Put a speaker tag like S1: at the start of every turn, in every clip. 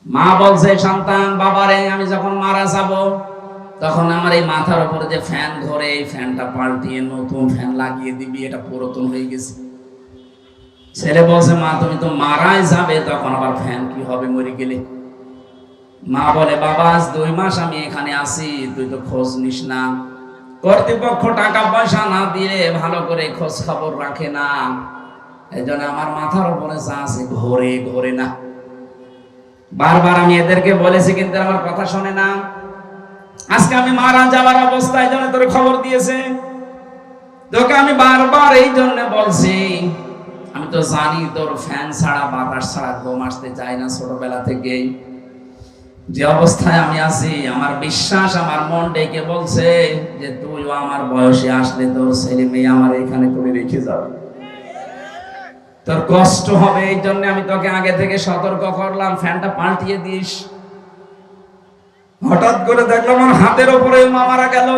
S1: মা বলছে, সন্তান বাবারে আমি যখন মারা যাব তখন আমার এই মাথার উপরে যে ফ্যান ঘোরে এই ফ্যানটা পাল্টিয়ে নতুন ফ্যান লাগিয়ে দিবি, এটা পুরাতন হয়ে গেছে। ছেলে বলছে, মা তুমি তো মারাই যাবে, তখন আবার ফ্যান কি হবে মরে গেলে? মা বলে, বাবা আজ 2 মাস আমি এখানে আছি, তুই তো খোঁজ নিস না। কর্তৃপক্ষ টাকা পয়সা না দিয়ে ভালো করে খোঁজ খবর রাখে না, এই জন্য আমার মাথার উপরে যা আছে ঘোরে ঘোরে না। বারবার আমি এদেরকে বলেছি, কিন্তু আমার কথা শোনে না। আজকে আমি মারা যাওয়ার অবস্থায় জন্য তোর খবর দিয়েছে, তোকে আমি বারবার এই জন্য বলছি। আমি তো জানি তোর ফ্যান ছাড়া বাতাস ছাড়া ঘুম আসতে চায় না ছোটবেলা থেকেই। যে অবস্থায় আমি আছি, আমার বিশ্বাস, আমার মন ডেকে বলছে যে তুইও আমার বয়সে আসলে তোর ছেলে মেয়ে আমার এখানে করে রেখে যাবে, তোর কষ্ট হবে। এই জন্য আমি তোকে আগে থেকে সতর্ক করলাম, ফ্যানটা পাল্টিয়ে দিস। হঠাৎ করে দেখলাম আমার হাতের উপরে মা মারা গেল,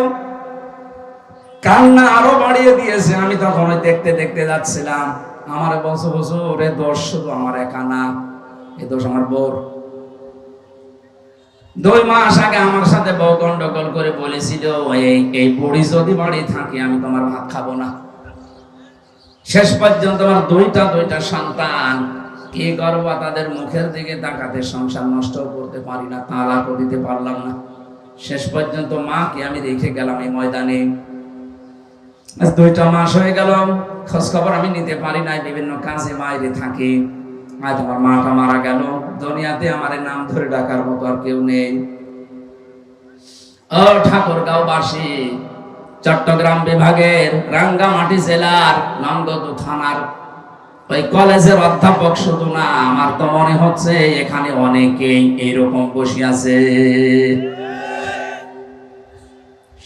S1: কান্না আরো বাড়িয়ে দিয়েছে। আমি তখন দেখতে দেখতে যাচ্ছিলাম। আমার বলছো, বলছো ওরে দোষ শুধু আমার একা না, এ দোষ আমার বউর। 2 মাস আগে আমার সাথে বউ গন্ডগোল করে বলেছিল, এই বুড়ি যদি বাড়ি থাকে আমি তোমার ভাত খাবো না। শেষ পর্যন্ত আমার দুইটা সন্তান, কি করবো, তাদের মুখের দিকে তাকাতে সংসার নষ্ট করতে পারি না, তালাকও দিতে পারলাম না। শেষ পর্যন্ত মাকে আমি রেখে গেলাম এই ময়দানে। 2টা মাস হয়ে গেল, খোঁজ খবর আমি নিতে পারি নাই, বিভিন্ন কাজে বাইরে থাকি। আজ আমার মাটা মারা গেল, দুনিয়াতে আমার নাম ধরে ডাকার মতো আর কেউ নেই। ও ঠাকুরগাঁও বাসী, চট্টগ্রাম বিভাগের রাঙ্গামাটি জেলার নংগদু থানার ওই কলেজের অধ্যাপক শুধু না, আমার তো মনে হচ্ছে এখানে অনেকেই এইরকম বসে আছে।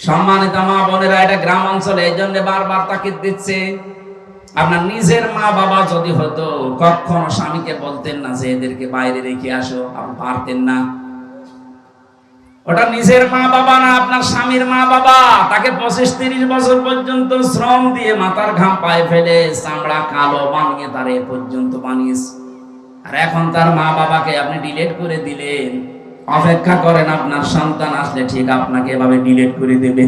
S1: সম্মানিত মা বোনেরা, এটা গ্রাম অঞ্চলে, এই জন্য বারবার তাকিদ দিচ্ছে। আপনার নিজের মা বাবা যদি হতো, কখনো স্বামীকে বলতেন না যে এদেরকে বাইরে রেখে আসো, আপনি পারতেন না। ওটা নিজের মা বাবা না, আপনার স্বামীর মা বাবা। তাকে 25-30 বছর পর্যন্ত শ্রম দিয়ে মাথার ঘাম পায়ে ফেলে চামড়া কালো বানিয়ে তার এ পর্যন্ত বানিয়েছে। আর এখন তার মা বাবাকে আপনি ডিলিট করে দিলেন। অপেক্ষা করেন, আপনার সন্তান আসলে ঠিক আপনাকে এভাবে ডিলিট করে দেবে।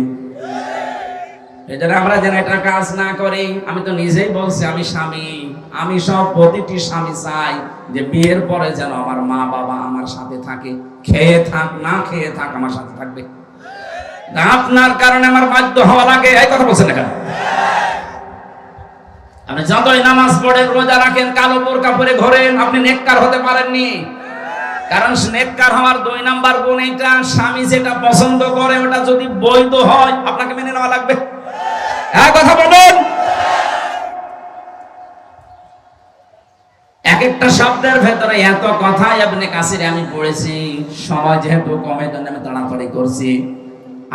S1: এজন্য আমরা যেন এটা কাজ না করি। আমি তো নিজেই বলছি, আমি স্বামী, আমি সব প্রতিটি স্বামী চাই যে বিয়ের পরে যেন আমার মা বাবা আমার সাথে থাকে, খেয়ে থাক না খেয়ে থাক আমার সাথে থাকবে। আপনার কারণে আমার বাধ্য হওয়া লাগে, এই কথা বলছেন না কেন? আপনি যতই নামাজ পড়েন, রোজা রাখেন, কালো বোরকা পরে ঘোরেন, আপনি নেককার হতে পারেননি। কারণ নেককার হওয়ার 2 নাম্বার গুণ এইটা, স্বামী যেটা পছন্দ করে ওটা যদি বৈধ হয় আপনাকে মেনে নেওয়া লাগবে। এক কথা বলুন। এক একটা শব্দের ভেতরে এত কথাই আপনি কাছে আমি পড়েছি, সময় যেহেতু কমে জন্য আমি তাড়াতাড়ি করছি।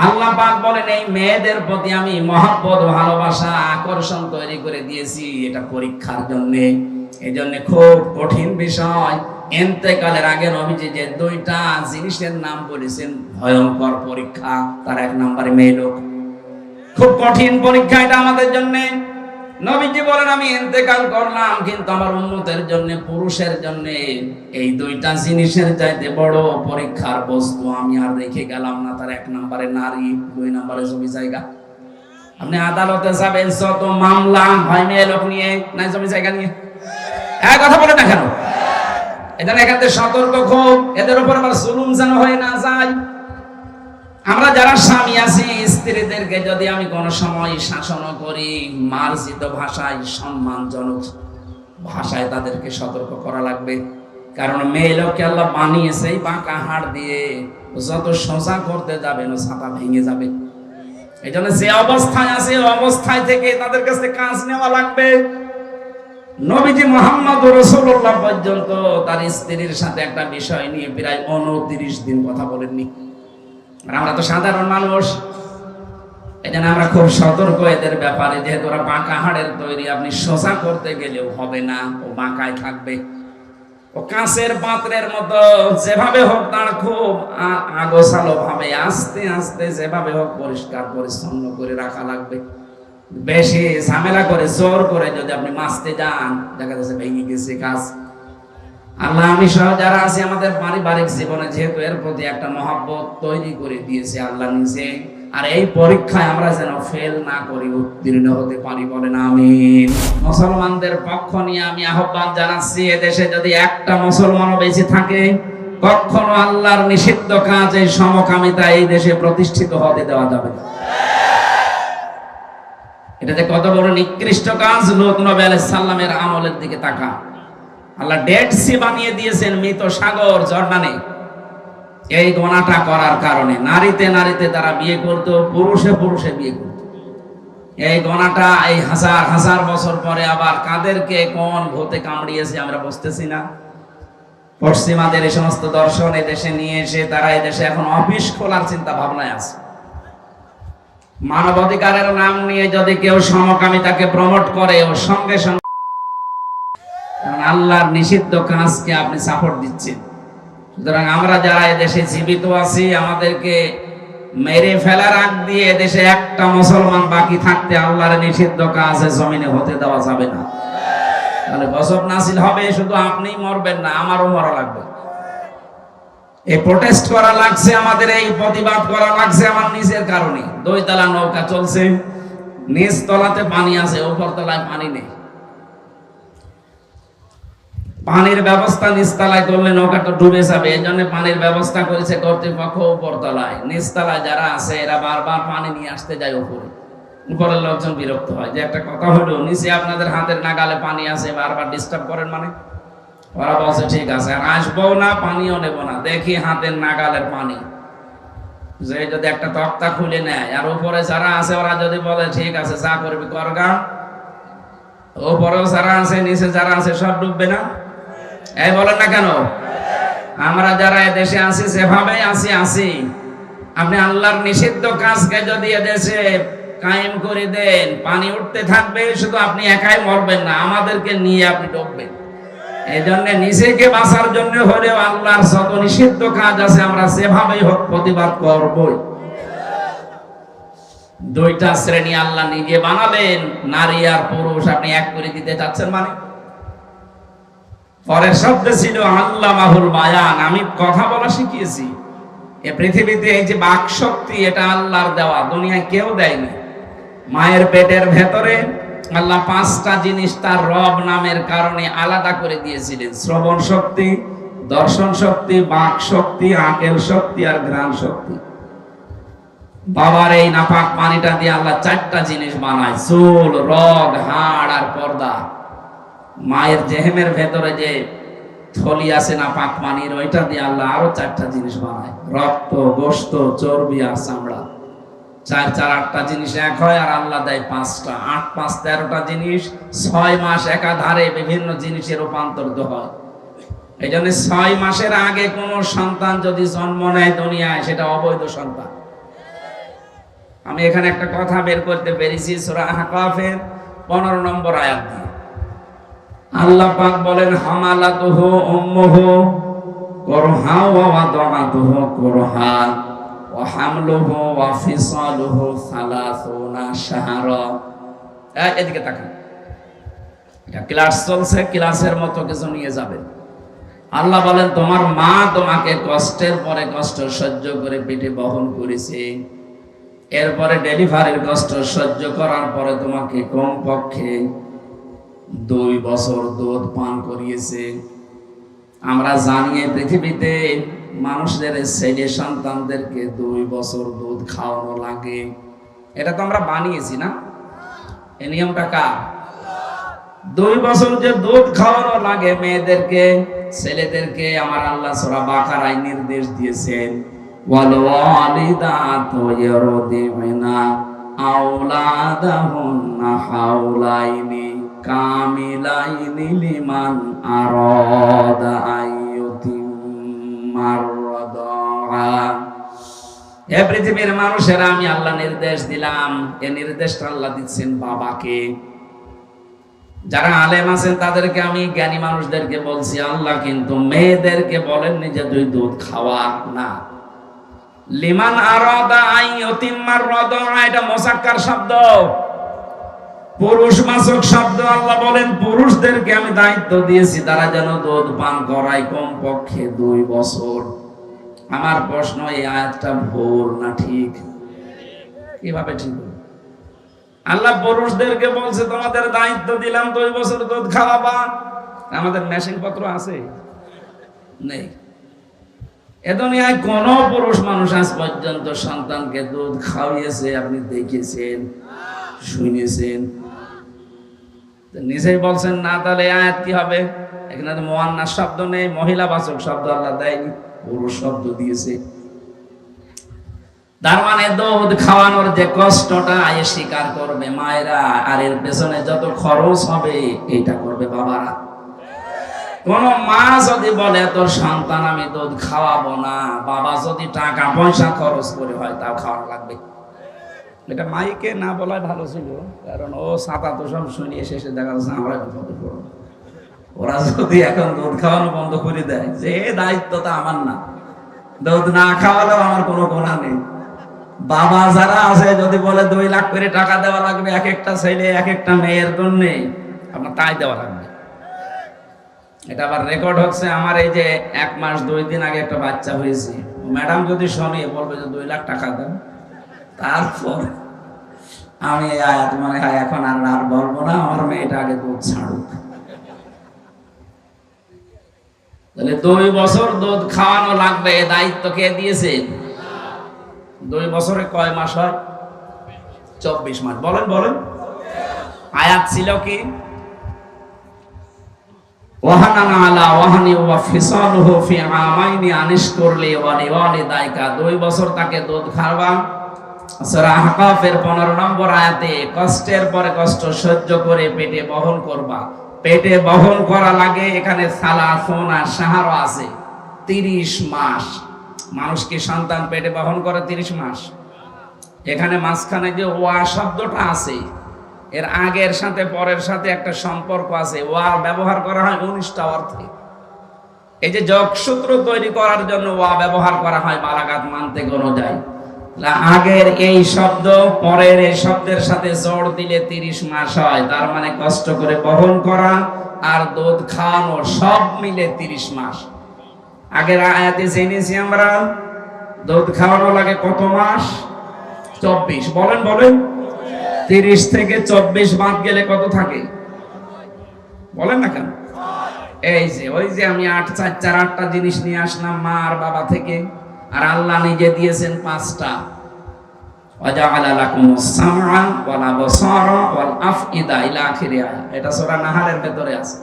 S1: আল্লাহ পাক বলেন, এই মেয়েদের প্রতি আমি মহব্বত, ভালোবাসা, আকর্ষণ তৈরি করে দিয়েছি, এটা পরীক্ষার জন্য। এই জন্য খুব কঠিন বিষয়। ইন্তেকালের আগে নবীজি যে 2টা জিনিসের নাম বলেছেন, ভয়ঙ্কর পরীক্ষা, তার 1 নম্বরে মেয়ে লোক। খুব কঠিন পরীক্ষা এটা আমাদের জন্য। নবীজি বলেন, আমি ইন্তেকাল করলাম, কিন্তু আমার উম্মতের জন্য, পুরুষের জন্য এই 2টা জিনিসের চাইতে বড় পরীক্ষার বস্তু আমি আর রেখে গেলাম না। তার 1 নম্বরে নারী, 2 নম্বরে জমি জায়গা। আপনি আদালতে যাবেন, যত মামলা হয় মেয়ে লোক নিয়ে না জমি জায়গা নিয়ে। এক কথা বলে না কেন? এটা এখান থেকে সতর্ক খুব, এদের উপর আবার জুলুম যেন হয়ে না যায়। আমরা যারা স্বামী আছি, স্ত্রীদেরকে যদি আমি কোন সময় শাসন করি, মার্জিত ভাষায়, সম্মানজনক ভাষায় তাদেরকে সতর্ক করা লাগবে। কারণ মেয়ে লোককে আল্লাহ বানিয়েছে এই বাঁকা হাড় দিয়ে, যত সোজা করতে যাবে না ছাতা ভেঙে যাবে। এই জন্য যে অবস্থায় আছে অবস্থায় থেকে তাদের কাছে কাজ নেওয়া লাগবে। নবীজি মুহাম্মদ রাসূলুল্লাহ পর্যন্ত তার স্ত্রীর সাথে একটা বিষয় নিয়ে প্রায় 29 দিন কথা বলেননি। আর আমরা তো সাধারণ মানুষ, এই জন্য আমরা খুব সতর্ক এদের ব্যাপারে। যেহেতু ওরা বাঁকা হাড়ের তৈরি, আপনি সোজা করতে গেলেও হবে না, ও বাঁকায় থাকবে। ও কাঁচের পাত্রের মতো, যেভাবে হোক তার খুব আগোছালো ভাবে, আস্তে আস্তে যেভাবে হোক পরিষ্কার পরিচ্ছন্ন করে রাখা লাগবে। বেশি ঝামেলা করে জোর করে যদি আপনি মাছতে যান, দেখা যাচ্ছে ভেঙে গেছে কাজ। আল্লাহ আমি সহ যারা আছি আমাদের পারিবারিক জীবনে যেহেতু এর প্রতি একটা মহব্বত তৈরি করে দিয়েছে আল্লাহ নিজে, আর এই পরীক্ষায় আমরা যেন ফেল না করি, উত্তীর্ণ হতে পারি, বলেন আমিন। মুসলমানদের পক্ষ নিয়ে আমি আহ্বান জানাচ্ছি, এদেশে যদি একটা মুসলমানও বেঁচে থাকে, কখনো আল্লাহর নিষিদ্ধ কাজ এই সমকামিতা এই দেশে প্রতিষ্ঠিত হতে দেওয়া যাবে না। এটা যে কত বড় নিকৃষ্ট কাজ, লূত নবী আলাইহিস সালামের আমলের দিকে তাকা। আল্লাহ ডেড সি বানিয়ে দিয়েছেন, মৃত সাগর, জর্ডানে, এই গোনাটা করার কারণে। নারীতে নারীতে তারা বিয়ে করত, পুরুষে পুরুষে বিয়ে করত। এই গোনাটা এই হাজার হাজার বছর পরে আবার কাদেরকে কোন ভূতে কামড়িয়েছে আমরা বুঝতেছি না। পশ্চিমাদের এই সমস্ত দর্শন এদেশে নিয়ে এসে তারা এদেশে এখন অফিস খোলার চিন্তা ভাবনায় আছে। মানবাধিকারের নাম নিয়ে যদি কেউ সমকামিতাকে প্রমোট করে, ওর সঙ্গে সঙ্গে আল্লাহর নিষিদ্ধ কাজকে আপনি সাপোর্ট দিচ্ছেন। সুতরাং আমরা যারা এদেশে জীবিত আছি, আমাদেরকে মেরে ফেলার আগ দিয়ে এদেশে একটা মুসলমান বাকি থাকতে আল্লাহর নিষিদ্ধ কাজে জমিনে হতে দেওয়া যাবে না। তাহলে গজব নাজিল হবে, শুধু আপনিই মরবেন না, আমারও মরা লাগবে। এই প্রোটেস্ট করা লাগছে আমাদের, এই প্রতিবাদ করা লাগছে আমার নিজের কারণে। 2 তলা নৌকা চলছে, নিচ তলাতে পানি আছে, উপর তলায় পানি নেই। পানির ব্যবস্থা নিচতলায় করলে নৌকাটা ডুবে যাবে, এই জন্য পানির ব্যবস্থা করেছে কর্তৃপক্ষ উপর তলায়। নিচতলায় যারা আছে এরা বারবার পানি নিয়ে আসতে যায় উপরে। উপরের লোকজন বিরক্ত হয় যে একটা কথা হলো, নিচে আপনাদের হাতের নাগালে পানি আছে, বারবার ডিস্টার্ব করেন মানে। ওরা বলছে ঠিক আছে, আর আসবো না, পানিও নেব না, দেখি হাতের নাগালের পানি। যে যদি একটা তক্তা খুলে নেয়, আর উপরে যারা আছে ওরা যদি বলে ঠিক আছে যা করবি করগা, উপরেও যারা আছে নিচে যারা আছে সব ডুববে না? এই বলেন না কেন? আমরা যারা এদেশে আছি সেভাবে আছি। আপনি আল্লাহর নিষিদ্ধ কাজকে যদি এদেশে কায়েম করে দেন, পানি উঠতে থাকবে, শুধু আপনি একাই মরবেন না, আমাদেরকে নিয়ে আপনি ডুববেন। এই জন্য নিজেকে বাঁচার জন্য হলেও আল্লাহর যত নিষিদ্ধ কাজ আছে আমরা সেভাবেই হোক প্রতিবাদ করবই। 2টা শ্রেণী আল্লাহ নিজে বানালেন, নারী আর পুরুষ, আপনি এক করে দিতে চাচ্ছেন মানে? পরের শব্দ ছিল আল্লামাহুল বায়ান, আমি কথা বলা শিখিয়েছি। এই পৃথিবীতে এই যে বাক শক্তি, এটা আল্লাহর দেওয়া, দুনিয়ায় কেউ দেয়নি। মায়ের পেটের ভেতরে আল্লাহ 5টা জিনিস তার রব নামের কারণে আলাদা করে দিয়েছিলেন: শ্রবণ শক্তি, দর্শন শক্তি, বাক শক্তি, আকেল শক্তি আর ঘ্রাণ শক্তি। বাবার এই নাপাক পানিটা দিয়ে আল্লাহ 4টা জিনিস বানায়: চুল, রগ, হাড় আর পর্দা। মায়ের জেহেমের ভেতরে যে থলি আছে নাপাক পানির, ওইটা দিয়ে আল্লাহ আরো 4টা জিনিস বানায়: রক্ত, গোশত, চর্বি আর চামড়া। 4 4 8টা জিনিস এক হয়, আর আল্লাহ দেয় 5টা। 8 5 13টা জিনিস 6 মাস একাধারে বিভিন্ন জিনিসে রূপান্তরিত হয়। এই জন্য 6 মাসের আগে কোন সন্তান যদি জন্ম নেয় দুনিয়ায়, সেটা অবৈধ সন্তান। আমি এখানে একটা কথা বের করতে পেরেছি, সূরা আহকাফের 15 নম্বর আয়াত দিয়ে। আল্লাহ পাক বলেন, হামালাতুহু উম্মুহু কুরহা ওয়া ওয়াদাআতুহু কুরহা ওয়া হামলুহু ওয়া ফিসালুহু 30 শাহরা। এদিকে তাকান, এটা ক্লাস চলছে, ক্লাসের মতো কিছু নিয়ে যাবেন। আল্লাহ বলেন, তোমার মা তোমাকে কষ্টের পরে কষ্ট সহ্য করে পেটে বহন করেছে, এরপরে ডেলিভারির কষ্ট সহ্য করার পরে তোমাকে কমপক্ষে 2 বছর দুধ পান করিয়েছে। আমরা জানি পৃথিবীতে মানুষদের ছেলে সন্তানদেরকে 2 বছর দুধ খাওয়ানো লাগে। এটা তো আমরা বানিয়েছি না? এই নিয়মটা কার? 2 বছর যে দুধ খাওয়ানো লাগে মেয়েদেরকে, ছেলেদেরকে, আমার আল্লাহ সূরা বাকারায় নির্দেশ দিয়েছেন, ওয়াল ওয়ালিদাতু ইয়ারদিনা আওলাদাহুন্না হাওলাইনি কামিলাইনি লিমান আরাদা আইয়ুতিম্মার রাদা। হে পৃথিবীর মানুষেরা, আমি আল্লাহ নির্দেশ দিলাম। এই নির্দেশটা আল্লাহ দিচ্ছেন বাবাকে। যারা আলেম আছেন তাদেরকে, আমি জ্ঞানী মানুষদেরকে বলছি, আল্লাহ কিন্তু মেয়েদেরকে বলেননি যে তুই দুধ খাওয়া না। লিমান আরাদা আইয়ুতিম্মার রাদা, এটা মুযাক্কার শব্দ। পুরুষবাচক শব্দ আল্লাহ বলেন পুরুষদেরকে আমি দায়িত্ব দিয়েছি তারা যেন দুধ পান করায় কমপক্ষে 2 বছর। আমার প্রশ্ন, এই আয়াতটা ভুল না ঠিক? কিভাবে ঠিক? আল্লাহ পুরুষদেরকে বলছে তোমাদের দায়িত্ব দিলাম 2 বছর দুধ খাওয়াবা। আমাদের মেশিন পত্র আছে? নেই। এ দুনিয়ায় কোন পুরুষ মানুষ আজ পর্যন্ত সন্তানকে দুধ খাওয়িয়েছে আপনি দেখেছেন, শুনেছেন? নিজেই বলছেন না, তাহলে আয়াত কি হবে? এখানে তো মুয়ান্নাস শব্দ নেই, মহিলাবাচক শব্দ আল্লাহ দেয়নি, পুরুষ শব্দ দিয়েছে। তার মানে দুধ খাওয়ানোর যে কষ্টটা আয়ে স্বীকার করবে মায়েরা, আর এর পেছনে যত খরচ হবে এটা করবে বাবারা। কোন মা যদি বলে তোর সন্তান আমি দুধ খাওয়াবো না, বাবা যদি টাকা পয়সা খরচ করে হয় তাও খাওয়ানো লাগবে। এটা মাইকে না বলাই ভালো ছিল, কারণ ও সাতা তো সব শুনিয়ে শেষে দেখা যাচ্ছে আমরা বিপদে পড়ব। ওরা যদি এখন দুধ খাওয়ানো বন্ধ করে দেয়, যে দায়িত্বটা আমার না, দুধ না খাওয়ালেও আমার কোনো গোনা নেই। বাবা যারা আছে যদি বলে 2 লাখ করে টাকা দেওয়া লাগবে এক একটা ছেলে এক একটা মেয়ের জন্য, আপনার তাই দেওয়া লাগবে। এটা আবার রেকর্ড হচ্ছে। আমার এই যে 1 মাস 2 দিন আগে একটা বাচ্চা হয়েছে, ম্যাডাম যদি শোনে বলবে যে 2 লাখ টাকা দেন। তারপর আমি আয়াত মনে হয় এখন আর বলবো না, আমার মেয়েটা আগে দুধ ছাড়ুক। তাহলে 2 বছর দুধ খাওয়ানো লাগবে, দায়িত্ব কে দিয়েছে? 2 বছরে কয় মাস হয়? 24 মাস। বলেন বলেন, আয়াত ছিল কি? ওয়াহানানা আলা ওয়াহানি ওয়া ফিসালুহু ফি আমাইনি আনিশকুর লি ওয়া লিওয়ালিদাইকা। 2 বছর তাকে দুধ খাওয়াবা। সূরা আহকাফের 15 নম্বর আয়াতে কষ্টের পরে কষ্ট সহ্য করে পেটে বহন করবা। পেটে বহন করা লাগে, এখানে সালাসুনা শাহর আছে, 30 মাস। মানুষ কি সন্তান পেটে বহন করে 30 মাস? এখানে মাঝখানে যে ওয়া শব্দটা আছে, এর আগের সাথে পরের সাথে একটা সম্পর্ক আছে। ওয়া ব্যবহার করা হয় 19টা অর্থে। এই যে যোগসূত্র তৈরি করার জন্য ওয়া ব্যবহার করা হয়, বালাগাত মানতে কোনো যায়। আগের এই শব্দ পরের এই শব্দের সাথে জোড় দিলে 30 মাস হয়। তার মানে কষ্ট করে বহন করা আর দুধ খাওয়ানো সব মিলে 30 মাস। আগের আয়াতে জেনেছি আমরা দুধ খাওয়ানো লাগে কত মাস? 24। বলেন বলেন, 30 থেকে 24 বাদ গেলে কত থাকে? বলেন না কেন? এই যে ওই যে আমি 8 4 4 8টা জিনিস নিয়ে আসলাম মা আর বাবা থেকে, আর আল্লাহ নিজে দিয়েছেন 5টা। ওয়াজআলা লাকুমুস সামআ ওয়াল আবসারা ওয়াল আফইদা ইলা আখিরি আয়াত। এটা সূরা নাহলের ভিতরে আছে,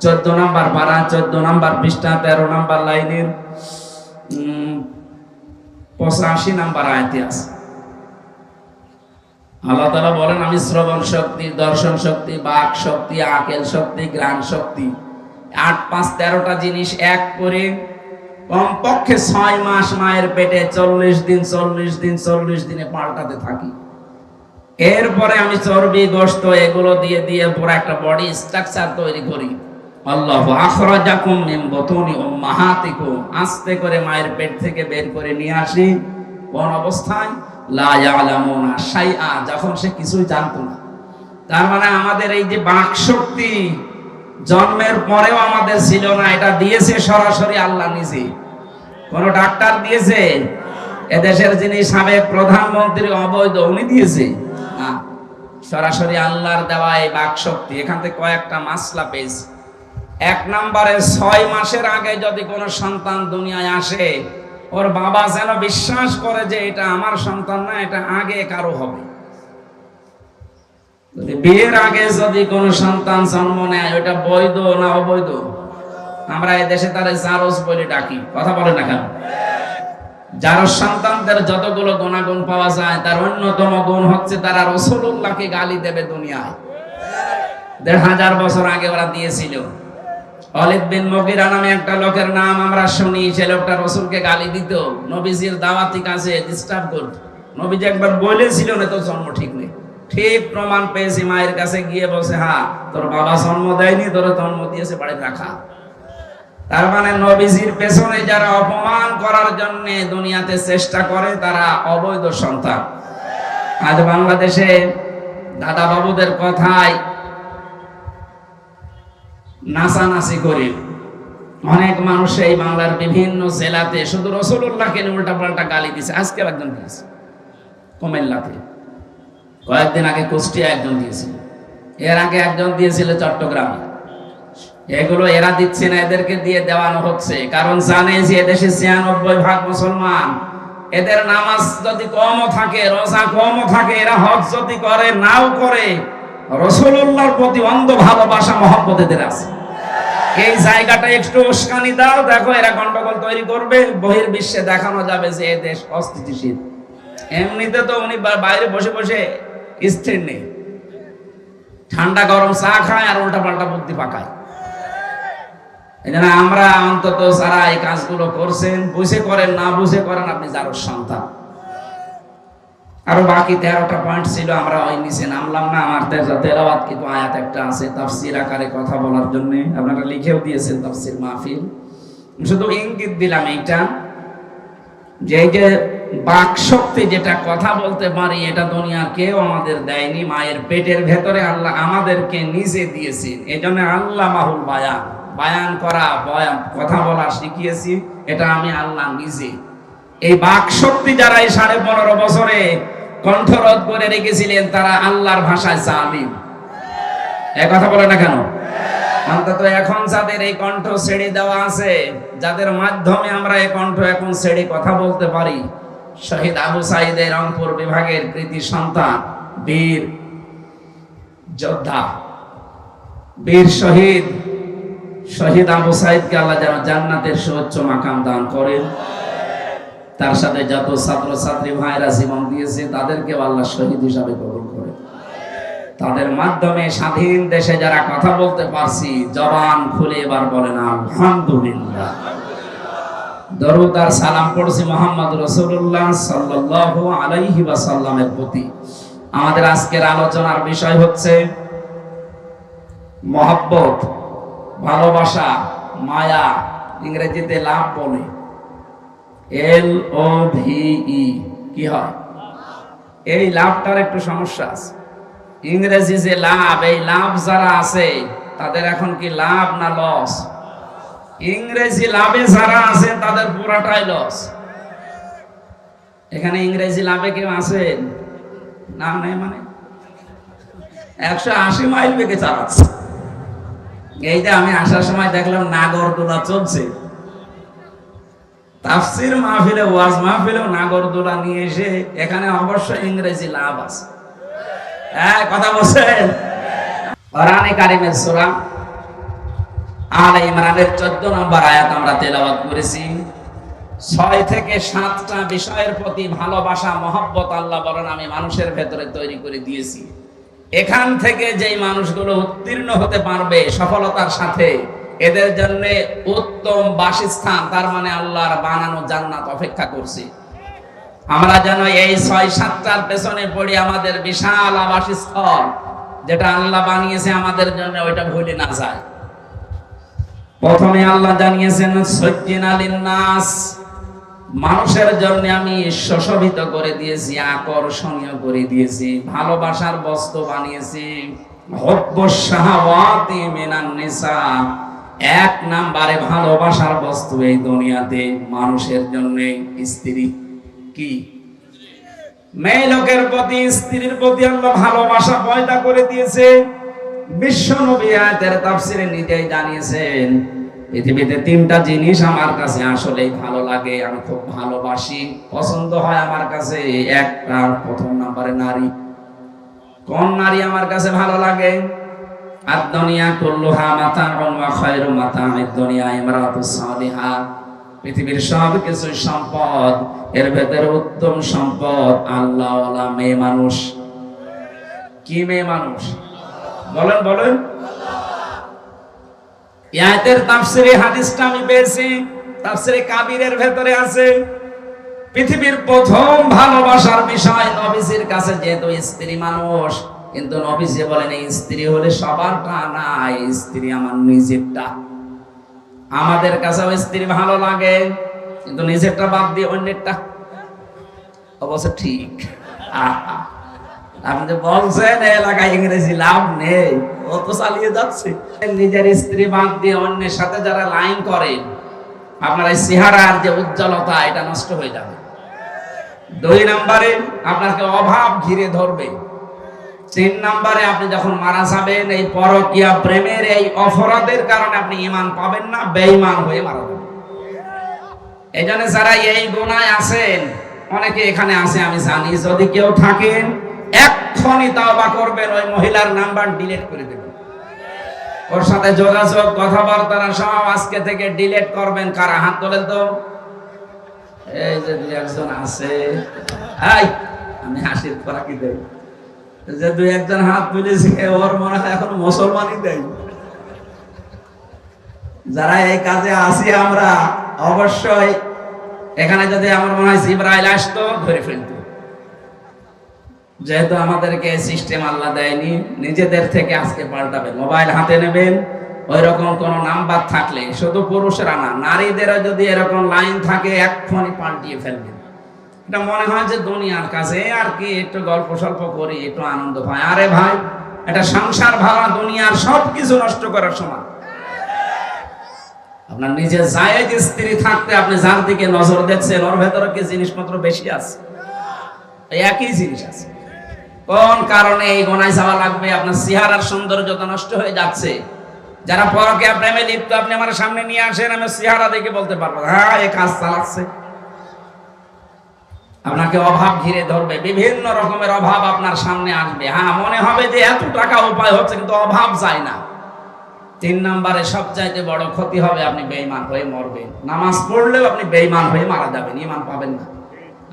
S1: 14 নাম্বার পারা, 14 নাম্বার পৃষ্ঠা, 13 নাম্বার লাইনের 85 নাম্বার আয়াতে আছে। আল্লাহ তাআলা বলেন আমি শ্রবণ শক্তি, দর্শন শক্তি, বাক শক্তি, আকেল শক্তি, ঘ্রাণ শক্তি, 8 5 13টা জিনিস এক করে কমপক্ষে 6 মাস মায়ের পেটে 40 দিন 40 দিন 40 দিনে পাল্টাতে থাকি। এরপরে আমি চর্বি গোশত এগুলো দিয়ে দিয়ে পুরো একটা বডি স্ট্রাকচার তৈরি করি। আল্লাহু আখরাজাকুম মিন বুতুনি উম্মাহাতিকুম, আস্তে করে মায়ের পেট থেকে বের করে নিয়ে আসি। কোন অবস্থায়? লা ইয়ালামুনা শাইআ, যখন সে কিছুই জানতো না। তার মানে আমাদের এই যে বাক শক্তি জন্মের পরেও আমাদের ছিল না, এটা দিয়েছে সরাসরি আল্লাহ নিজে। কোন ডাক্তার দিয়েছে? এদেশের যিনি সাবেক প্রধানমন্ত্রী অবৈধ, উনি দিয়েছে না, সরাসরি আল্লাহর দেওয়া এই বাক শক্তি। এখান থেকে কয়েকটা মাসলা পেয়েছি। 1 নম্বরে 6 মাসের আগে যদি কোনো সন্তান দুনিয়ায় আসে, ওর বাবা যেন বিশ্বাস করে যে এটা আমার সন্তান না, এটা আগে কারো হবে। বিয়ের আগে যদি কোনো সন্তান জন্ম নেয়, ওটা বৈধ না অবৈধ? আমরা এই দেশে তারে জারজ বলে ডাকি, কথা বলে না কেন? জারজ সন্তানদের যতগুলো গুণাগুণ পাওয়া যায়, তার অন্যতম গুণ হচ্ছে তারা রাসূলুল্লাহকে গালি দেবে দুনিয়ায়। 1500 বছর আগে ওরা দিয়েছিল। খালিদ বিন মুগীরা নামে একটা লোকের নাম আমরা শুনি, সে লোকটা রাসূলকে গালি দিত, নবীজির দাওয়াতি কাজে ডিস্টার্ব করত। নবীজি একবার বলেছিল না তোর জন্ম ঠিক নেই। ঠিক প্রমাণ পেয়েছি, মায়ের কাছে গিয়ে বলছে হ্যাঁ তোর বাবা জন্ম দেয়নি, তোর জন্ম দিয়েছে বাড়িতে রাখা। তার মানে নবীজির পেছনে যারা অপমান করার জন্য দুনিয়াতে চেষ্টা করে তারা অবৈধ সন্তান। আজ বাংলাদেশে দাদা বাবুদের কথায় নাচানাচি করে অনেক মানুষ এই বাংলার বিভিন্ন জেলাতে শুধু রাসূলুল্লাহকে নিয়ে উল্টাপাল্টা গালি দিয়েছে। আজকে একজন দিয়েছে কুমিল্লাতে, কয়েকদিন আগে কুষ্টিয়া একজন দিয়েছিল, এর আগে একজন দিয়েছিল চট্টগ্রামে। এগুলো এরা দিচ্ছে না, এদেরকে দিয়ে দেওয়ানো হচ্ছে, কারণ জানে যে এদেশে ৯৬% মুসলমান। এদের নামাজ যদি কমও থাকে, রোজা কমও থাকে, এরা হজ যদি করে নাও করে, রাসূলুল্লাহর প্রতি অন্ধ ভালোবাসা মহব্বত এদের আছে। এই জায়গাটা একটু উস্কানি দাও, দেখো এরা গন্ডগোল তৈরি করবে, বহির্বিশ্বে দেখানো যাবে যে এই দেশ অস্থিতিশীল। এমনিতে তো উনি বাইরে বসে বসে স্থির নেই, ঠান্ডা গরম চা খায় আর উল্টা পাল্টা বুদ্ধি পাকায়। এই জন্য আমরা অন্তত যারা এই কাজগুলো করছেন, বুঝে করেন না বুঝে করেন, আপনি যার সন্তান। আরো বাকি 13টা পয়েন্ট ছিল, আমরা ওই নিচে নামলাম না। আমার তেলাওয়াত কিন্তু আয়াত একটা আছে তাফসীর আকারে কথা বলার জন্য, আপনারা লিখেও দিয়েছেন তাফসীর মাহফিল। শুধু ইঙ্গিত দিলাম এইটা, যে এই যে বাক শক্তি, যেটা কথা বলতে পারি, এটা দুনিয়ার কেউ আমাদের দেয়নি। মায়ের পেটের ভেতরে আল্লাহ আমাদেরকে নিজে দিয়েছেন। এই জন্য আল্লাহ মাহুল বায়ান, বায়ান করা, বয়ান কথা বলা শিখিয়েছি, এটা আমি আল্লাহ নিজে। এই বাক শক্তি যারা এই 15.5 বছরে কণ্ঠরোধ করে রেখেছিলেন, তারা আল্লাহর ভাষায় জালিম। এই কথা বলে না কেন? অন্তত এখন যাদের এই কণ্ঠ ছেড়ে দেওয়া আছে, যাদের মাধ্যমে আমরা এই কণ্ঠ এখন ছেড়ে কথা বলতে পারি, শহীদ আবু সাঈদের রংপুর বিভাগের কৃতি সন্তান, বীর যোদ্ধা, বীর শহীদ আবু সাঈদকে আল্লাহ যেন জান্নাতের সুউচ্চ মাকাম দান করেন। তার সাথে যত ছাত্র ছাত্রী ভাইরা জীবন দিয়েছে, তাদেরকেও আল্লাহ শহীদ হিসাবে কবুল করে। তাদের মাধ্যমে স্বাধীন দেশে যারা কথা বলতে পারছি, জবান খুলে এবার বলেন আলহামদুলিল্লাহ। দরুদ আর সালাম পড়ছি মুহাম্মদ রাসূলুল্লাহ সাল্লাল্লাহু আলাইহি ওয়াসাল্লামের প্রতি। আমাদের আজকের আলোচনার বিষয় হচ্ছে মহব্বত, ভালোবাসা, মায়া, ইংরেজিতে লাভ বলে, LOVE। কি হয়? এই লাভটার একটু সমস্যা আছে। ইংরেজি যে লাভ, এই লাভ যারা আছে তাদের এখন কি লাভ না লস? ইংরেজি লাভে যারা আছে তাদের পুরাটাই লস। এখানে ইংরেজি লাভে কেউ আছেন? না, নাই মানে 180 মাইল বেগে চালাচ্ছে। এই যে আমি আসার সময় দেখলাম নাগরদোলা চলছে। তাফসীর মাহফিলে, ওয়াজ মাহফিলেও নাগরদোলা নিয়ে এসে এখানে অবশ্যই ইংরেজি লাভ আছে। হ্যাঁ, কথা বলছেন। কোরআনে কারিমের সূরা আলে ইমরানের 14 নম্বর আয়াত আমরা তেলাওয়াত করেছি। 6 থেকে 7টা বিষয়ের প্রতি ভালোবাসা, মহব্বত আল্লাহ বলেন আমি মানুষের ভেতরে তৈরি করে দিয়েছি। এখান থেকে যেই মানুষগুলো উত্তীর্ণ হতে পারবে সফলতার সাথে, এদের জন্য উত্তম বাসস্থান, তার মানে আল্লাহর বানানো জান্নাত অপেক্ষা করছে। আমরা যেন এই 6-7টার পেছনে পড়ি, আমাদের বিশাল আবাসস্থল যেটা আল্লাহ বানিয়েছে আমাদের জন্য, ওইটা ভুলে না যায়। প্রথমে আল্লাহ জানিয়েছেন সজ্জিনা লিন্নাস, মানুষের জন্য আমি সুশোভিত করে দিয়েছি, আকর্ষণীয় করে দিয়েছি, ভালোবাসার বস্তু বানিয়েছি। হুব্বুশ শাহাওয়াতি মিনান নিসা, 1 নম্বরে ভালোবাসার বস্তু এই দুনিয়াতে মানুষের জন্য স্ত্রী। কি? মেয়ে লোকের প্রতি, স্ত্রীর প্রতি আল্লাহ ভালোবাসা পয়দা করে দিয়েছে। বিশ্ব নবী আয়াতের তাফসীরে নিজেই জানিয়েছেন, পৃথিবীতে 3টা জিনিস আমার কাছে আসলেই ভালো লাগে, আমি খুব ভালোবাসি, পছন্দ হয় আমার কাছে। একটা, প্রথম নম্বরে নারী। কোন নারী আমার কাছে ভালো লাগে? আদ-দুনিয়া কুল্লুহা মাতাউন ওয়া খায়রু মাতাউদ দুনিয়া ইমরাতুস সালিহা। পৃথিবীর সব কিছু সম্পদ, এর ভেতরে উত্তম সম্পদ আল্লাহওয়ালা মেয়ে মানুষ। কি মেয়ে মানুষ? বলেন বলেন। আয়াতের তাফসীরে হাদিসটা আমি পেয়েছি, তাফসীরে কাবীরের ভেতরে আছে। পৃথিবীর প্রথম ভালোবাসার বিষয় নবীজির কাছে, যেহেতু স্ত্রী মানুষ, কিন্তু নবীজি বলেন এই স্ত্রী হলে সবারটা না, এই স্ত্রী আমার নিজেরটা। আমাদের কাছেও স্ত্রী ভালো লাগে, কিন্তু নিজেরটা বাদ দিয়ে অন্যেরটা। অবশ্য ঠিক, আপনি যে বলছেন এলাকায় ইংরেজি লাভ নেই, ও তো চালিয়ে যাচ্ছে। নিজের স্ত্রী বাদ দিয়ে অন্যের সাথে যারা লাইন করে, আপনার এই চেহারার যে উজ্জ্বলতা এটা নষ্ট হয়ে যাবে। 2 নম্বরে আপনাকে অভাব ঘিরে ধরবে। 3 নম্বরে আপনি যখন মারা যাবেন এই পরকীয়া প্রেমের এই অপরাধের কারণে আপনি ঈমান পাবেন না, বেঈমান হয়ে মারা যাবেন। এইজন্য যারা এই গুনাহে আছেন, অনেকে এখানে আছে আমি জানি, যদি কেউ থাকেন এক্ষুনি তওবা করবেন, ওই মহিলার নাম্বার ডিলিট করে দেবেন, ওর সাথে যোগাযোগ কথাবার্তা সব আজকে থেকে ডিলিট করবেন। কারা হাত তোলেন তো? এই যে 2-1 আছে, আমি হাসির খোরাকি দেই, যে 2-1 হাত তুলেছে, ওর মনে হয় এখন মুসলমানই দেয়। যারা এই কাজে আছি আমরা, অবশ্যই এখানে যদি আমার মনে হয় জিবরাইল আসতো ধরে ফেলতো। যেহেতু আমাদেরকে সিস্টেম আল্লাহ দেয়নি, নিজেদের থেকে আজকে পাল্টাবেন। মোবাইল হাতে নেবেন, ওই রকম কোন নাম্বার থাকলে, শুধু পুরুষেরা না, নারীদেরও যদি এরকম লাইন থাকে এক্ষুনি পাল্টিয়ে ফেলবেন। এটা মনে হয় যে দুনিয়ার কাছে আর কি, একটু গল্প সল্প করি, একটু আনন্দ পাই। আরে ভাই, এটা সংসার ভাঙা, দুনিয়ার সবকিছু নষ্ট করার সময়। আপনার নিজের জায়েজ স্ত্রী থাকতে আপনি যার দিকে নজর দেখছেন, ওর ভেতরে কি জিনিসপত্র বেশি আছে? একই জিনিস আছে। কোন কারণে এই গোনায় যাওয়া লাগবে? আপনার চেহারার সৌন্দর্যতা নষ্ট হয়ে যাচ্ছে। যারা পরকীয়া প্রেমে লিপ্ত, আপনি আমার সামনে নিয়ে আসেন, আমি চেহারা দেখে বলতে পারবো হ্যাঁ এই কাজ চালাচ্ছে। আপনাকে অভাব ঘিরে ধরবে, বিভিন্ন রকমের অভাব আপনার সামনে আসবে। হ্যাঁ, মনে হবে যে এত টাকা উপায় হচ্ছে, কিন্তু অভাব যায় না। 3 নম্বরে সবচাইতে বড় ক্ষতি হবে, আপনি বেঈমান হয়ে মরবেন। নামাজ পড়লেও আপনি বেঈমান হয়ে মারা যাবেন, ঈমান পাবেন না।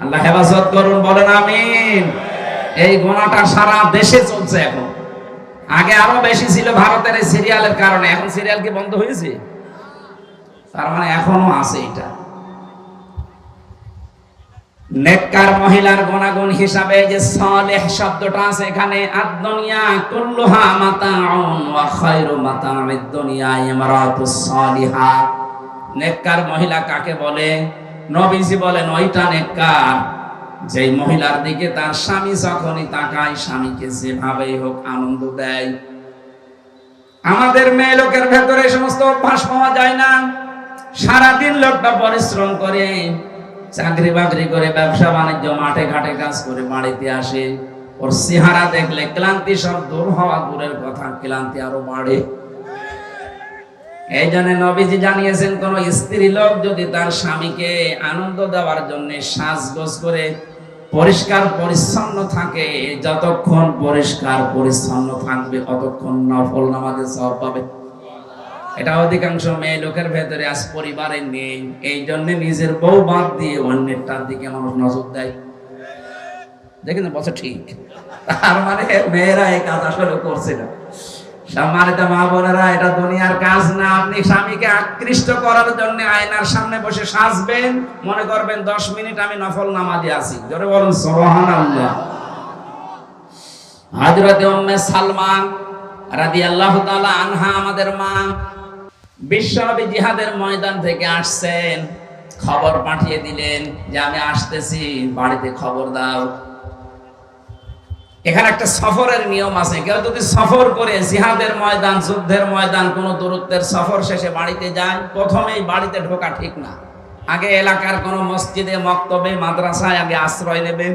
S1: আল্লাহ হেফাজত করুন, বলেন আমিন। এই গোনাটা সারা দেশে চলছে এখন। আগে আরো বেশি ছিল ভারতের এই সিরিয়ালের কারণে, এখন সিরিয়াল কি বন্ধ হয়েছে? তার মানে এখনো আছে এটা। নেককার মহিলার গুণাগুণ হিসাবে যে সালেহ শব্দটা আছে এখানে, আদ-দুনিয়া কুল্লুহা মাতাউন ওয়া খায়রু মাতাউদ দুনিয়া ইমরাতুস সালিহা। নেককার মহিলা কাকে বলে? নবীজি বলেন ওইটা নেককার যেই মহিলার দিকে তার স্বামী যখনই তাকায়, স্বামীকে যেভাবেই হোক আনন্দ দেয়। আমাদের মেয়ে লোকের ভেতরে এই সমস্ত অভ্যাস পাওয়া যায় না। সারাদিন লোকটা পরিশ্রম করে, চাকরি বাকরি করে, ব্যবসা বাণিজ্য, মাঠে ঘাটে কাজ করে বাড়িতে আসে, ওর চেহারা দেখলে ক্লান্তি সব দূর হওয়া দূরের কথা, ক্লান্তি আরো বাড়ে। এই জন্য নবীজি জানিয়েছেন, কোন স্ত্রী লোক যদি তার স্বামীকে আনন্দ দেওয়ার জন্য সাজগোজ করে পরিষ্কার পরিচ্ছন্ন থাকে, যতক্ষণ পরিষ্কার পরিচ্ছন্ন থাকবে ততক্ষণ নফল নামাজের সওয়াব পাবে। এটা অধিকাংশ মেয়ে লোকের ভেতরে আজ পরিবারে নেই। এই জন্য নিজের বউ বাদ দিয়ে অন্যেরটার দিকে মানুষ নজর দেয়। দেখেন বলছে ঠিক, তার মানে মেয়েরা এই কাজ আসলে করছে না। সম্মানিত মা বোনেরা, এটা দুনিয়ার কাজ না। আপনি স্বামীকে আকৃষ্ট করার জন্য আয়নার সামনে বসে সাজবেন, মনে করবেন 10 মিনিট আমি নফল নামাজে আছি। জোরে বলুন সুবহানাল্লাহ। হযরত উম্মে সালমা রাদিয়াল্লাহু তাআলা আনহা, আমাদের মা, বিশ্বনবী জিহাদের ময়দান থেকে আসছেন, খবর পাঠিয়ে দিলেন যে আমি আসতেছি, বাড়িতে খবর দাও। এখানে একটা সফরের নিয়ম আছে। কেউ যদি সফর করে জিহাদের ময়দান, যুদ্ধের ময়দান, কোন দূরত্বের সফর শেষে বাড়িতে যায়, প্রথমেই বাড়িতে ঢোকা ঠিক না। আগে এলাকার কোন মসজিদে, মক্তবে, মাদ্রাসায় আগে আশ্রয় নেবে,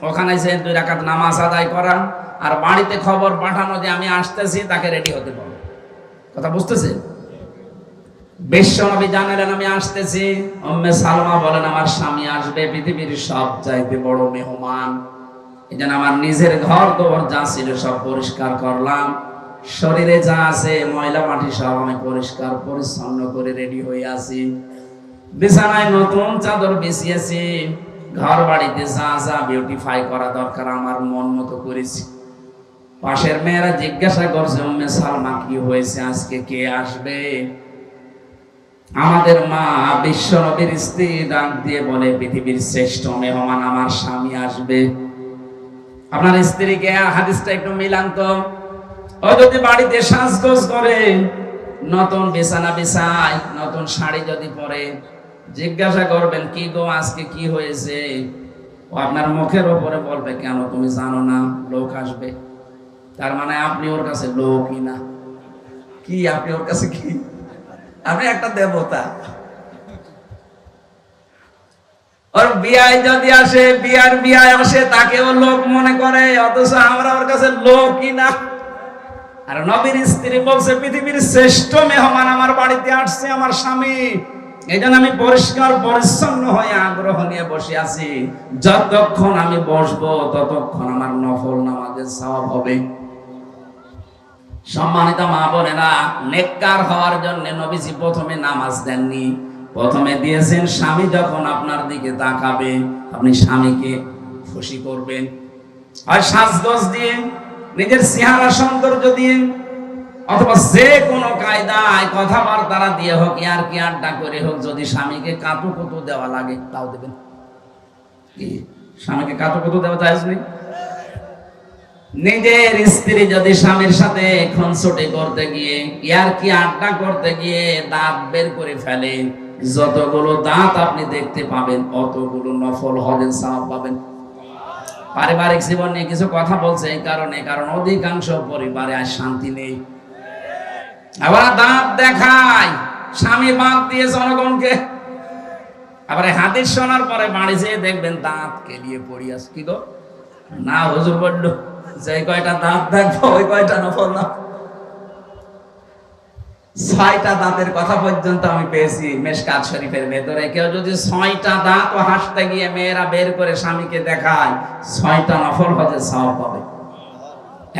S1: ওখানে যে 2 রাকাত নামাজ আদায় করা, আর বাড়িতে খবর পাঠানো যে আমি আসতেছি, তাকে রেডি হতে বলো। কথা বুঝতেছেন? বিশ্বনবী জানালেন আমি আসতেছি। উম্মে সালমা বলেন আমার স্বামী আসবে, পৃথিবীর সবচাইতে বড় মেহমান। এই জন্য আমার নিজের ঘর দোর যা ছিল সব পরিষ্কার করলাম, শরীরে যা আছে ময়লা মাটি সব আমি পরিষ্কার পরিচ্ছন্ন করে রেডি হয়ে আছি। বিছানায় নতুন চাদর বিছিয়েছি, ঘর বাড়িতে যা যা বিউটিফাই করা দরকার আমার মন মতো করেছি। পাশের মেয়েরা জিজ্ঞাসা করছে উম্মে সালমা কি হয়েছে, আজকে কে আসবে? আমাদের মা বিশ্বনবীর স্ত্রী ডাক দিয়ে বলে পৃথিবীর শ্রেষ্ঠ মেহমান আমার স্বামী আসবে। আপনার স্ত্রীকে হাদিসটা একটু মিলান তো। ও যদি বাড়িতে সাজগোজ করে, নতুন বিছানা বিছায়, নতুন শাড়ি যদি পরে, জিজ্ঞাসা করবেন কি গো আজকে কি হয়েছে? ও আপনার মুখের উপরে বলবে, কেন তুমি জানো না লোক আসবে? তার মানে আপনি ওর কাছে লোকই না। কি আপনি ওর কাছে কি? আপনি একটা দেবতা। ওর বিয়ায় যদি আসে, বিয়ায় আসে, তাকেও লোক মনে করে, অথচ আমরা ওর কাছে লোকই না। আর নবীর স্ত্রী বলছে, পৃথিবীর শ্রেষ্ঠ মেহমান আমার বাড়িতে আসছে, আমার স্বামী। এই জন্য আমি পরিষ্কার পরিচ্ছন্ন হয়ে আগ্রহ নিয়ে বসে আছি। যতক্ষণ আমি বসবো ততক্ষণ আমার নফল নামাজের সওয়াব হবে। সম্মানিত মা বোনেরা, নেককার হওয়ার জন্য নবীজি প্রথমে নামাজ দেননি, প্রথমে দিয়েছেন স্বামী যখন আপনার দিকে তাকাবে আপনি স্বামীকে খুশি করবেন, আর সাজগোজ দিয়ে, নিজের চেহারা সৌন্দর্য দিয়ে, অথবা যে কোনো কায়দায় কথাবার্তা দিয়ে হোক, আর কি আড্ডা করে হোক, যদি স্বামীকে কাতুকুতু দেওয়া লাগে তাও দেবেন। কি স্বামীকে কাতুকুতু দেওয়া জায়েজ নেই? নিজের স্ত্রী যদি স্বামীর সাথে খুনসুটি করতে গিয়ে, আর কি আড্ডা করতে গিয়ে দাঁত বের করে ফেলে, যতগুলো দাঁত আপনি দেখতে পাবেন অতগুলো নফল হজের সওয়াব পাবেন। পারিবারিক জীবন নিয়ে কিছু কথা বলছে এই কারণে, কারণ অধিকাংশ পরিবারে আর শান্তি নেই। আবার দাঁত দেখায়, স্বামী বাদ দিয়ে জনগণকে। আবার হাদিস শোনার পরে বাড়ি যেয়ে দেখবেন দাঁত কেলিয়ে পড়ি আছে। কি গো, না হুজুর বলল যে কয়টা দাঁত দেখবো ওই কয়টা নফল না। 6টা দাঁতের কথা পর্যন্ত আমি পেয়েছি মিশকাত শরীফের ভেতরে। কেউ যদি 6টা দাঁত ও হাসতে গিয়ে মেয়েরা বের করে স্বামীকে দেখায়, 6টা নফল হজের সওয়াব পাবে।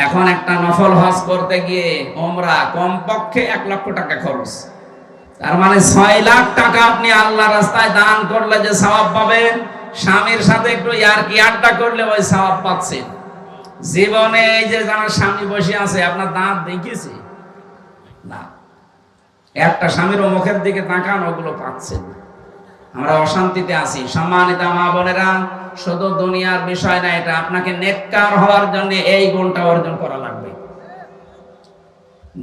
S1: এখন একটা নফল হজ করতে গিয়ে ওমরা কমপক্ষে 1 লক্ষ টাকা খরচ। তার মানে 6 লাখ টাকা আপনি আল্লাহর রাস্তায় দান করলে যে সওয়াব পাবেন, স্বামীর সাথে একটু ইয়ারকি আড্ডা করলে ওই সওয়াব পাচ্ছেন। জীবনে এই যে যারা স্বামী বসে আছে, আপনার দাঁত দেখিয়েছে না, একটা স্বামীর মুখের দিকে তাকান, ওগুলো পাচ্ছেন। আমরা অশান্তিতে আছি। সম্মানিত মা বোনেরা, শুধু দুনিয়ার বিষয় না, এটা আপনাকে নেককার হওয়ার জন্য এই গুণটা অর্জন করা লাগবে।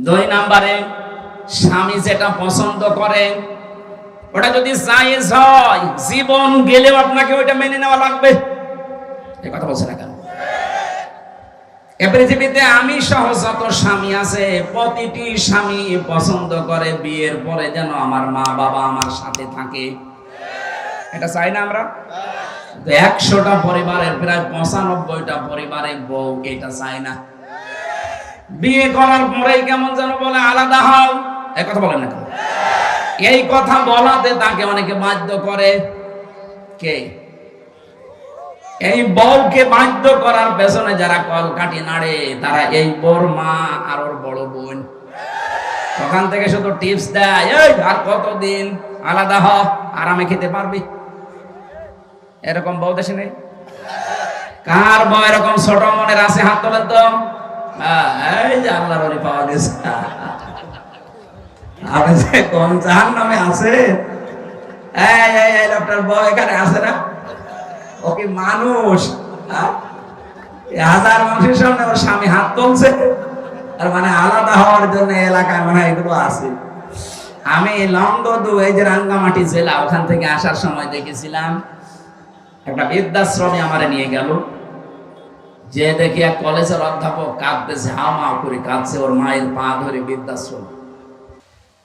S1: 2 নম্বরে, স্বামী যেটা পছন্দ করে ওটা যদি জায়েজ হয়, জীবন গেলেও আপনাকে ওইটা মেনে নেওয়া লাগবে। এই কথা বলছে না কেন? এ পৃথিবীতে আমি সহ যত স্বামী আছে, প্রতিটি স্বামী পছন্দ করে বিয়ের পরে যেন আমার মা বাবা আমার সাথে থাকে। এটা চাই না আমরা? 100টা পরিবারের প্রায় 95টা পরিবারে বউ এটা চায় না। বিয়ে করার পরেই কেমন যেন বলে আলাদা হও। এই কথা বলেন না? এই কথা বলাতে তাকে অনেকে বাধ্য করে। কে? এই বউকে বাধ্য করার পেছনে যারা কলকাঠি নাড়ে, তারা এই বউর মা আর ওর বড় বোন। ওখান থেকে শুধু টিপস দেয়, এই আর কতদিন আলাদা হ, আরামে খেতে পারবি। এরকম বউ দেশে নেই? কার বউ এরকম ছোট মনের আছে? হাত তোলেন তো। এই যে আল্লাহর ওলি পাওয়া গেছে। আপনি যে কোন জাহান্নামে আছে, এই লোকটার বউ এখানে আছে না? ও কি মানুষ? 1000 মানুষের সামনে ওর স্বামী হাত তুলছে, আর মানে আলাদা হওয়ার জন্য এলাকায় মনে হয় এগুলো আছে। আমি লংগদু, এই যে রাঙ্গামাটি জেলা, ওখান থেকে আসার সময় দেখেছিলাম একটা বৃদ্ধাশ্রমে আমারে নিয়ে গেল। যে দেখি এক কলেজের অধ্যাপক কাঁদতেছে, হাওমাও করে কাঁদছে, ওর মায়ের পা ধরে বৃদ্ধাশ্রম।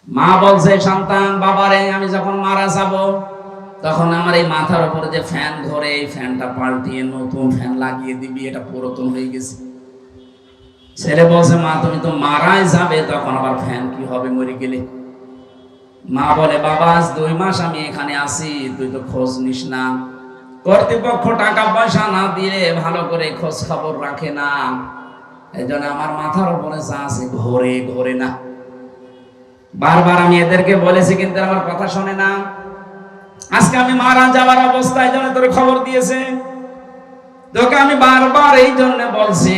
S1: মা বলছে, সন্তান বাবারে আমি যখন মারা যাব তখন আমার এই মাথার উপরে যে ফ্যান ধরে, এই ফ্যানটা পাল্টিয়ে নতুন ফ্যান লাগিয়ে দিবি, এটা পুরাতন হয়ে গেছে। ছেলে বলছে, মা তুমি তো মারাই যাবে, তখন আবার ফ্যান কি হবে মরে গেলে? মা বলে, বাবা আজ 2 মাস আমি এখানে আছি, তুই তো খোঁজ নিস না। কর্তৃপক্ষ টাকা পয়সা না দিয়ে ভালো করে খোঁজ খবর রাখে না, এই জন্য আমার মাথার উপরে যা আছে ঘোরে ঘোরে না। বারবার আমি এদেরকে বলেছি, কিন্তু আমার কথা শোনে না। আজকে আমি মারা যাওয়ার অবস্থায় জন্য তোর খবর দিয়েছে। তোকে আমি বারবার এই জন্য বলছি,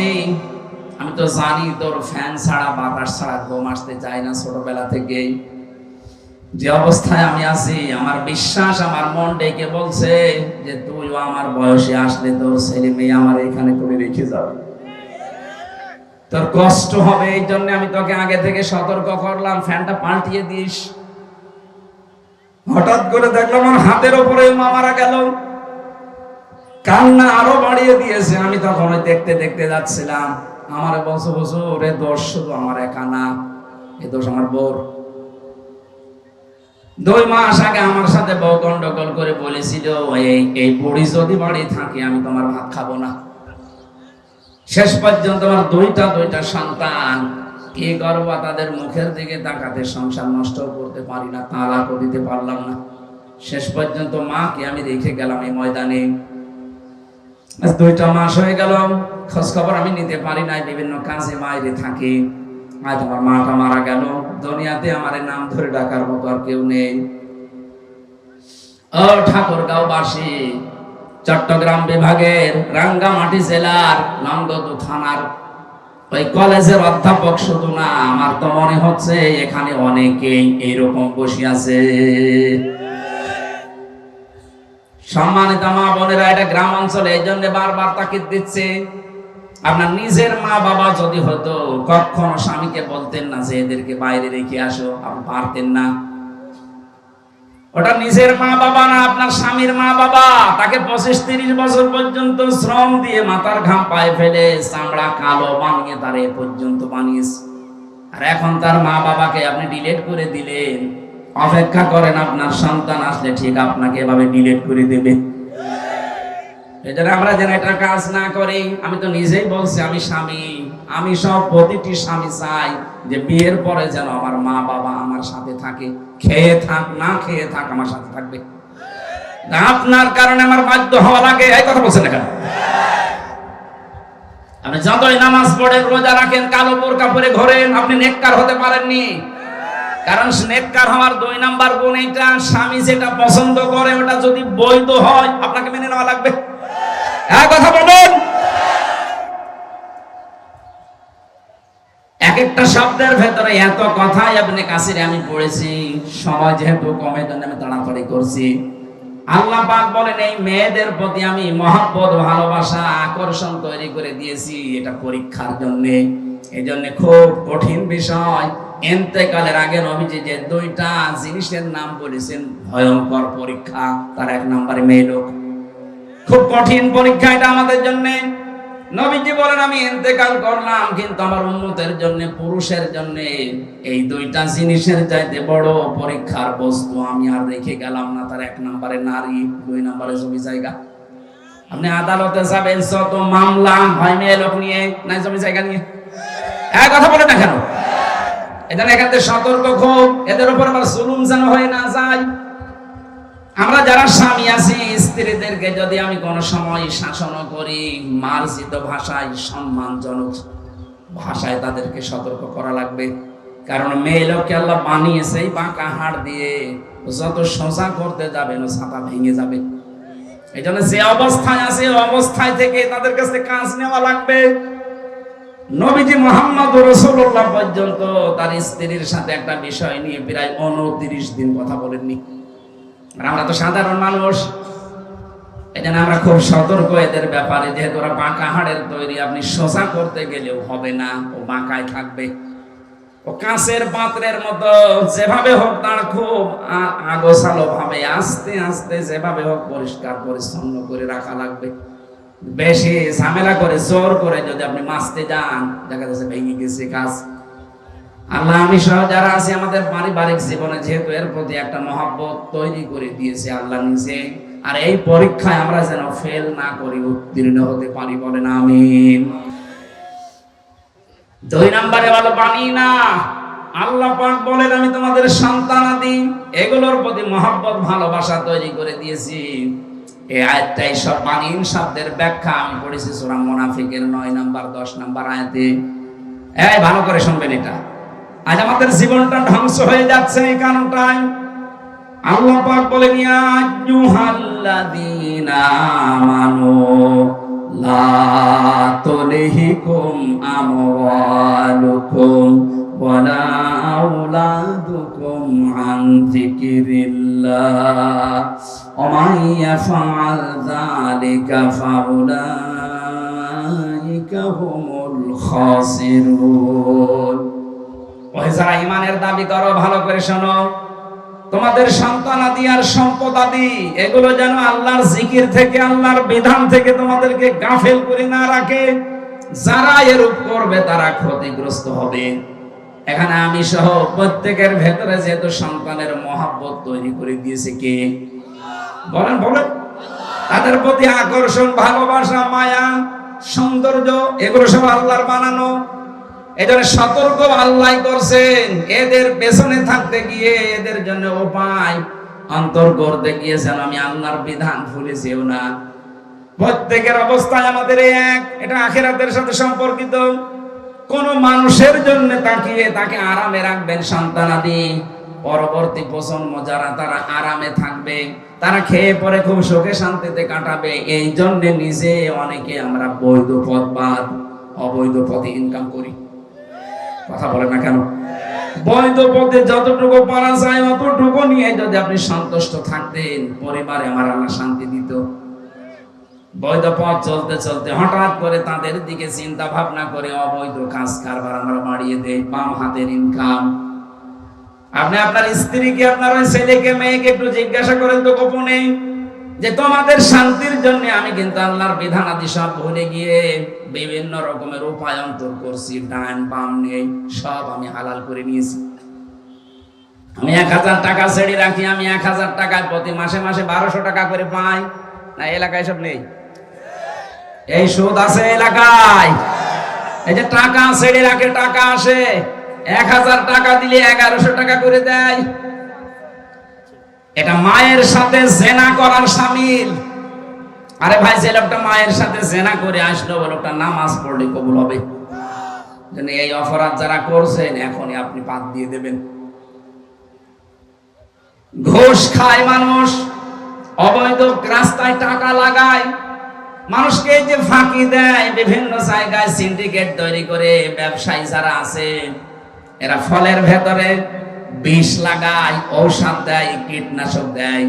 S1: আমি তো জানি তোর ফ্যান ছাড়া বাতাস ছাড়া ঘুম আসতে চায় না ছোটবেলা থেকেই। যে অবস্থায় আমি আছি, আমার বিশ্বাস, আমার মন ডেকে বলছে যে তুইও আমার বয়সে আসলে তোর ছেলে মেয়ে আমার এখানে করে রেখে যাবে, তোর কষ্ট হবে। এই জন্য আমি তোকে আগে থেকে সতর্ক করলাম, ফ্যানটা পাল্টিয়ে দিস। হঠাৎ করে দেখলাম আমার হাতের উপরে মা মারা গেল। কান্না আরো বাড়িয়ে দিয়েছে। আমি তখন দেখতে দেখতে যাচ্ছিলাম। আমার বছর বছর এ দোষ শুধু আমার একা না, এ দোষ আমার বউর। 2 মাস আগে আমার সাথে বউ গন্ডগোল করে বলেছিল, এই বুড়ি যদি বাড়ি থাকে আমি তোমার ভাত খাবো না। শেষ পর্যন্ত আমার দুইটা সন্তান, কি করবো, তাদের মুখের দিকে তাকাতে সংসার নষ্ট করতে পারি না, তালাকও দিতে পারলাম না। শেষ পর্যন্ত মাকে আমি রেখে গেলাম এই ময়দানে। 2 মাস হয়ে গেল, খোঁজ খবর আমি নিতে পারি নাই, বিভিন্ন কাজে বাইরে থাকি। আজ আমার মাটা মারা গেল, দুনিয়াতে আমার নাম ধরে ডাকার মতো আর কেউ নেই। ও ঠাকুরগাঁও বাসী, চট্টগ্রাম বিভাগের রাঙ্গামাটি জেলার নন্দদু থানার ওই কলেজের অধ্যাপক শুধু না, আমার তো মনে হচ্ছে এখানে অনেকেই এইরকম বসে আছে। সম্মানিত মা বোনেরা, এটা গ্রাম অঞ্চলে, এই জন্য বারবার তাকিদ দিচ্ছে। আপনার নিজের মা বাবা যদি হতো, কখনো স্বামীকে বলতেন না যে এদেরকে বাইরে রেখে আসো, আপনি পারতেন না। ওটা নিজের মা বাবা না, আপনার স্বামীর মা বাবা। তাকে 25-30 বছর পর্যন্ত শ্রম দিয়ে মাথার ঘাম পায়ে ফেলে চামড়া কালো বানিয়ে তার এ পর্যন্ত বানিয়েছে। আর এখন তার মা বাবাকে আপনি ডিলিট করে দিলেন। অপেক্ষা করেন, আপনার সন্তান আসলে ঠিক আপনাকে এভাবে ডিলিট করে দেবে। এজন্য আমরা যেন এটা কাজ না করি। আমি তো নিজেই বলছি, আমি স্বামী, আমি সব প্রতিটি স্বামী চাই যে বিয়ের পরে যেন আমার মা বাবা আমার সাথে থাকে, খেয়ে থাক না খেয়ে থাক আমার সাথে থাকবে। আপনার কারণে আমার বাধ্য হওয়া লাগে, এই কথা বলছেন না কেন? আপনি যতই নামাজ পড়েন, রোজা রাখেন, কালো বোরকা পরে ঘোরেন, আপনি নেককার হতে পারেননি। কারণ নেককার হওয়ার 2 নাম্বার গুণ এটা, স্বামী যেটা পছন্দ করে ওটা যদি বৈধ হয় আপনাকে মেনে নেওয়া লাগবে। এক কথা বলুন। এক একটা শব্দের ভেতরে এত কথা ইবনে কাসিরে আমি পড়েছি, সময় যেহেতু কমে জন্য আমি তাড়াতাড়ি করছি। আল্লাহ পাক বলেন, এই মেয়েদের প্রতি আমি মহব্বত, ভালোবাসা, আকর্ষণ তৈরি করে দিয়েছি, এটা পরীক্ষার জন্য। এই জন্য খুব কঠিন বিষয়। ইন্তেকালের আগে নবীজি যে 2টা জিনিসের নাম বলেছেন, ভয়ঙ্কর পরীক্ষা, তার 1 নম্বরে মেয়ে লোক। খুব কঠিন পরীক্ষা এটা আমাদের জন্য। নবীজি বলেন, আমি ইন্তেকাল করলাম, কিন্তু আমার উম্মতের জন্য, পুরুষের জন্য এই 2টা জিনিসের চাইতে বড় পরীক্ষার বস্তু আমি আর রেখে গেলাম না। তার 1 নম্বরে নারী, 2 নম্বরে জমি জায়গা। আপনি আদালতে যাবেন, যত মামলা হয় মেয়ে লোক নিয়ে না জমি জায়গা নিয়ে। এক কথা বলে না কেন? এখানে এখানে সতর্ক খুব, এদের উপর আবার জুলুম যেন হয়ে না যায়। আমরা যারা স্বামী আছি, স্ত্রীদেরকে যদি আমি কোনো সময় শাসন করি, মার্জিত ভাষায়, সম্মানজনক ভাষায় তাদেরকে সতর্ক করা লাগবে। কারণ মেয়ে লোককে আল্লাহ বানিয়েছে বাঁকা হাড় দিয়ে, যত সোজা করতে যাবেন ও ছাতা ভেঙে যাবে। এই জন্য যে অবস্থায় আছে অবস্থায় থেকে তাদের কাছে কাজ নেওয়া লাগবে। নবীজি মুহাম্মদ রাসূলুল্লাহ পর্যন্ত তার স্ত্রীর সাথে একটা বিষয় নিয়ে প্রায় 29 দিন কথা বলেননি। আর আমরা তো সাধারণ মানুষ, এজন্য আমরা খুব সতর্ক এদের ব্যাপারে। যেহেতু ওরা বাঁকা হাড়ের তৈরি, আপনি সোজা করতে গেলেও হবে না, ও বাঁকায় থাকবে। ও কাঁচের পাত্রের মতো, যেভাবে হোক তার খুব আগোছালো ভাবে, আস্তে আস্তে যেভাবে হোক পরিষ্কার পরিচ্ছন্ন করে রাখা লাগবে। বেশি ঝামেলা করে জোর করে যদি আপনি মাছতে যান, দেখা যাচ্ছে ভেঙে গেছে কাজ। আল্লাহ আমি সহ যারা আছি আমাদের পারিবারিক জীবনে যেহেতু এর প্রতি একটা মহব্বত তৈরি করে দিয়েছে আল্লাহ নিজে, আর এই পরীক্ষায় আমরা যেন ফেল না করি, উত্তীর্ণ হতে পারি, বলেন আমিন। 2 নম্বরে ভালো পানি না। আল্লাহ পাক বলেন, আমি তোমাদের সন্তানাদি এগুলোর প্রতি মহব্বত, ভালোবাসা তৈরি করে দিয়েছি। এই আয়াতটাই সব বানিন শব্দের ব্যাখ্যা আমি পড়েছি সূরা মুনাফিকের 9 নম্বর 10 নম্বর আয়াতে। এই ভালো করে শুনবেন, এটা আজ আমাদের জীবনটা ধ্বংস হয়ে যাচ্ছে এই কারণটাই। আল্লাহ পাক বলেন, ইয়া আইয়ুহাল্লাযীনা আমানু লা তুলহিকুম আমওয়ালুকুম ওয়ালা আওলাদুকুম আন যিকিরিল্লাহ ওয়া মান ইয়াফআল যালিকা ফাউলাইকা হুমুল খাসিরুন। ওই যারা ঈমানের দাবি করো, ভালো করে শোনো, তোমাদের সন্তানাদি আর সম্পদাদি এগুলো যেন আল্লাহর জিকির থেকে, আল্লাহর বিধান থেকে তোমাদেরকে গাফেল করে না রাখে। যারা এরূপ করবে তারা ক্ষতিগ্রস্ত হবে। এখানে আমি সহ প্রত্যেকের ভেতরে যেহেতু সন্তানের মহব্বত তৈরি করে দিয়েছে কে? বলেন বলেন। তাদের প্রতি আকর্ষণ, ভালোবাসা, মায়া, সৌন্দর্য এগুলো সব আল্লাহর বানানো। এজন্য সতর্ক আল্লাহ করছেন, এদের পেছনে থাকতে গিয়ে এদের জন্য উপায় অন্তর করতে গিয়েছেন। আমি আল্লাহর বিধান ভুলে যেও না। প্রত্যেকের অবস্থায় আমাদের এক, এটা আখিরাতের সাথে সম্পর্কিত। কোন মানুষের জন্য তাকিয়ে তাকে আরামে রাখবেন সন্তানাদি, পরবর্তী প্রজন্ম যারা তারা আরামে থাকবে, তারা খেয়ে পরে খুব সুখে শান্তিতে কাটাবে। এই জন্য নিজে অনেকে আমরা বৈধ পথ বাদ অবৈধ পথে ইনকাম করি। কথা বলে না কেন? বৈধ পথে যতটুকু পারা যায় অতটুকু নিয়ে যদি আপনি সন্তুষ্ট থাকতেন, পরিবারে আমার আল্লাহ শান্তি দিত। বৈধ পথ চলতে চলতে হঠাৎ করে তাদের দিকে চিন্তা ভাবনা করে অবৈধ কাজ কারবার আমরা বাড়িয়ে দেই। বাম হাতের ইনকাম। আপনি আপনার স্ত্রীকে, আপনার ওই ছেলেকে, মেয়েকে একটু জিজ্ঞাসা করেন তো গোপনে, যে তোমাদের শান্তির জন্য আমি কিন্তু আল্লাহর বিধান আদি সব ভুলে গিয়ে বিভিন্ন রকমের উপায় অন্তর করছি। ডান বাম নেই, সব আমি হালাল করে নিয়েছি। আমি 1000 টাকা ছেড়ে রাখি, আমি 1000 টাকায় প্রতি মাসে মাসে 1200 টাকা করে পাই না? এলাকায় সব নেই? এই সুদ আছে এলাকায়? এই যে টাকা ছেড়ে রাখে, টাকা আসে, 1000 টাকা দিলে 1100 টাকা করে দেয়। এটা মায়ের সাথে জেনা করার শামিল। আরে ভাই, যে লোকটা মায়ের সাথে জেনা করে আসলো, ওই লোকটা নামাজ পড়লে কবুল হবে? এই অপরাধ যারা করছেন এখনই আপনি বাদ দিয়ে দেবেন। ঘুষ খায় মানুষ, অবৈধ রাস্তায় টাকা লাগায়, মানুষকে যে ফাঁকি দেয়, বিভিন্ন জায়গায় সিন্ডিকেট তৈরি করে ব্যবসায়ী যারা আছে, এরা ফলের ভেতরে বিষ লাগায়, ঔষধ দেয়, কীটনাশক দেয়।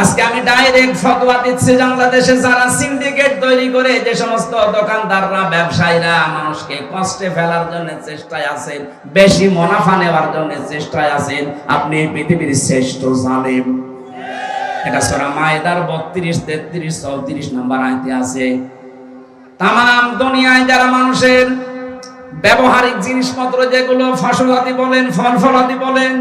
S1: আজকে আমি ডাইরেক্ট ফতোয়া দিচ্ছি, বাংলাদেশে যারা সিন্ডিকেট তৈরি করে, যে সমস্ত দোকানদাররা, ব্যবসায়ীরা মানুষকে কষ্টে ফেলার জন্য চেষ্টায় আছেন, বেশি মুনাফা নেওয়ার জন্য চেষ্টায় আছেন, আপনি পৃথিবীর শ্রেষ্ঠ জালেম। এটা সূরা মায়েদার 32, 33, 34 নম্বর আয়াতে আছে। তামাম দুনিয়ায় যারা মানুষের ব্যবহারিক জিনিসপত্র, যেগুলো ফসলাদি বলেন, ফল ফলাদি বলেন,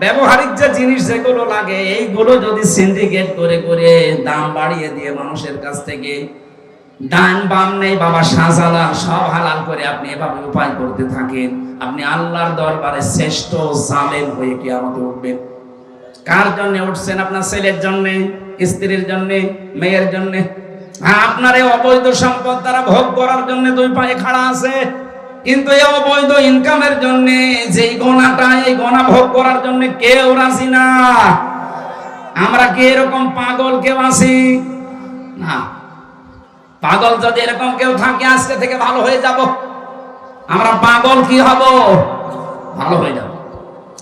S1: ব্যবহারিক যে জিনিস যেগুলো লাগে, এইগুলো যদি সিন্ডিকেট করে করে দাম বাড়িয়ে দিয়ে মানুষের কাছ থেকে, ডান বাম নেই বাবা, শাহজালাল সব হালাল করে আপনি এভাবে উপায় করতে থাকেন, আপনি আল্লাহর দরবারে শ্রেষ্ঠ জালেম হয়ে কিয়ামতে উঠবেন। কার জন্য উঠছেন? আপনার ছেলের জন্য, স্ত্রীর জন্য, মেয়ের জন্য। আপনার এই অবৈধ সম্পদ তারা ভোগ করার জন্য দুই পায়ে খাড়া আছে, কিন্তু এই অবৈধ ইনকামের জন্য যেই গোনাটা, এই গোনা ভোগ করার জন্য কেউ রাজি না। আমরা কি এরকম পাগল কেউ আছি? না। পাগল যদি এরকম কেউ থাকে, আজকে থেকে ভালো হয়ে যাব। আমরা পাগল কি হব? ভালো হয়ে যাব।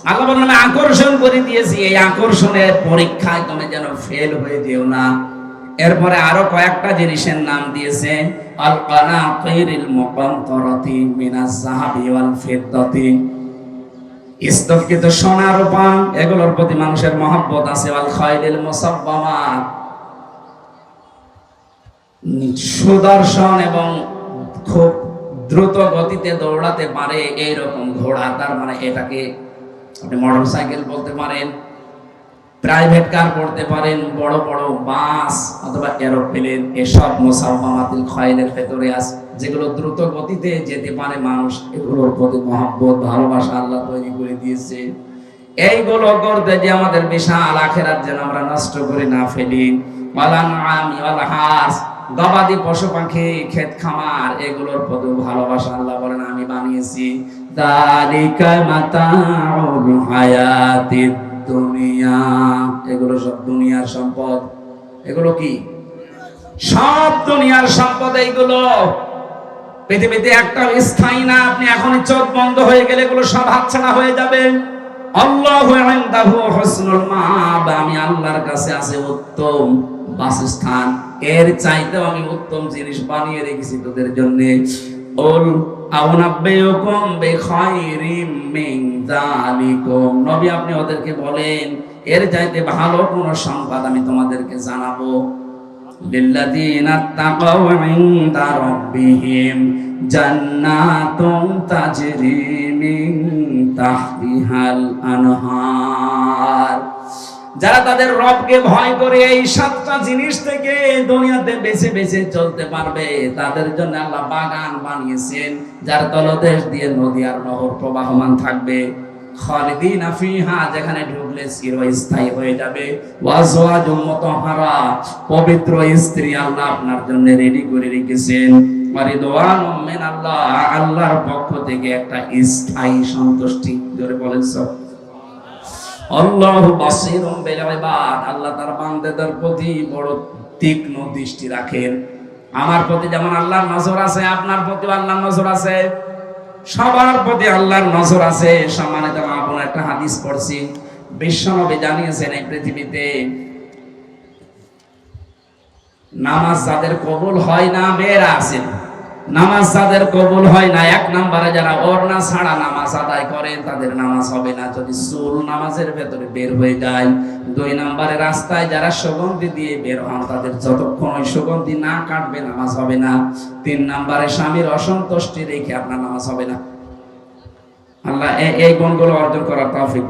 S1: আল্লাহ বলেন আমি আকর্ষণ করে দিয়েছি, এই আকর্ষণের পরীক্ষায় তুমি যেন ফেল হয়ে যেও না। এরপরে আরো কয়েকটা জিনিসের নাম দিয়েছে, আল কানাতিরিল মুকান্তারাতি মিনাজ যাহাবি ওয়াল ফিদ্দাতি, স্তূপকৃত সোনা রূপা এগুলোর প্রতি মানুষের মহব্বত আছে। ওয়াল খায়লিল মুসাব্বামা, সুদর্শন এবং খুব দ্রুত গতিতে দৌড়াতে পারে এইরকম ঘোড়া, তার মানে এটাকে আপনি মোটরসাইকেল বলতে পারেন, প্রাইভেট কার বলতে পারেন, বড় বড় বাস অথবা এরোপ্লেন, এসব মুসাব্বামাতিল খায়লের ভেতরে আছে, যেগুলো দ্রুত গতিতে যেতে পারে মানুষ, এগুলোর প্রতি মহব্বত, ভালোবাসা আল্লাহ তৈরি করে দিয়েছে। এইগুলো করতে যে আমাদের বিশাল আখিরাত যেন আমরা নষ্ট করে না ফেলি। ওয়ালান আমি ওয়াল হাস, গবাদি পশু পাখি, ক্ষেত খামার, এগুলোর প্রতি ভালোবাসা আল্লাহ বলেন আমি বানিয়েছি। যালিকা মাতাউল হায়াতিদ দুনিয়া, এগুলো সব দুনিয়ার সম্পদ। এগুলো কি? সব দুনিয়ার সম্পদ। এইগুলো পৃথিবীতে একটা স্থায়ী না। আপনি এখনই চোখ বন্ধ হয়ে গেলে এগুলো সব হাতছাড়া হয়ে যাবে। আল্লাহু ইনদাহু হুসনুল মাআব, আমি আল্লাহর কাছে আছে উত্তম বাসস্থান, এর চাইতেও আমি উত্তম জিনিস বানিয়ে রেখেছি তোদের জন্য। উল আউনাব্বিউকুম বিখাইরিম মিন যালিকুম, নবী আপনি ওদেরকে বলেন এর চাইতে ভালো কোন সংবাদ আমি তোমাদেরকে জানাবো। লিল্লাযীনা তাকাউ ইনদা রাব্বিহিম জান্নাতুন তাজরি মিন তাহতিহাল আনহার, যারা তাদের রবকে ভয় করে এই সাতটা জিনিস থেকে দুনিয়াতে বেঁচে বেঁচে চলতে পারবে, তাদের জন্য আল্লাহ বাগান বানিয়েছেন যার তলদেশ দিয়ে নদী আর নহর প্রবাহমান থাকবে। খালিদিনা ফিহা, যেখানে ঢুকলে চিরস্থায়ী হয়ে যাবে। ওয়াজওয়াজুম মুতাহহারা, পবিত্র স্ত্রী আল্লাহ আপনার জন্য রেডি করে রেখেছেন। ওয়ারিদওয়ানুম মিনাল্লাহ, আল্লাহর পক্ষ থেকে একটা স্থায়ী সন্তুষ্টি। জোরে বলেন সুবহানাল্লাহ। আল্লাহু বাসীরুম বিল ইবাদ, আল্লাহ তার বান্দাদের প্রতি বড় তীক্ষ্ণ দৃষ্টি রাখেন। আমার প্রতি যেমন আল্লাহর নজর আছে, আপনার প্রতি আল্লাহর নজর আছে, সবার প্রতি আল্লাহর নজর আছে। সম্মানিত মা বোন, একটা হাদিস পড়ছি, বিশ্বনবী জানিয়েছেন এই পৃথিবীতে নামাজ যাদের কবুল হয় না, মেয়েরা আছেন, নামাজ যাদের কবুল হয় না, এক নম্বরে যারা ওড়না ছাড়া নামাজ আদায় করেন তাদের নামাজ হবে না যদি চুল নামাজের ভেতরে বের হয়ে যায়। দুই নম্বরে রাস্তায় যারা সুগন্ধি দিয়ে বের হন তাদের যতক্ষণ ওই সুগন্ধি না কাটবে নামাজ হবে না। তিন নম্বরে স্বামীর অসন্তুষ্টি রেখে আপনার নামাজ হবে না। আল্লাহ এই গুণগুলো অর্জন করার তৌফিক দিন।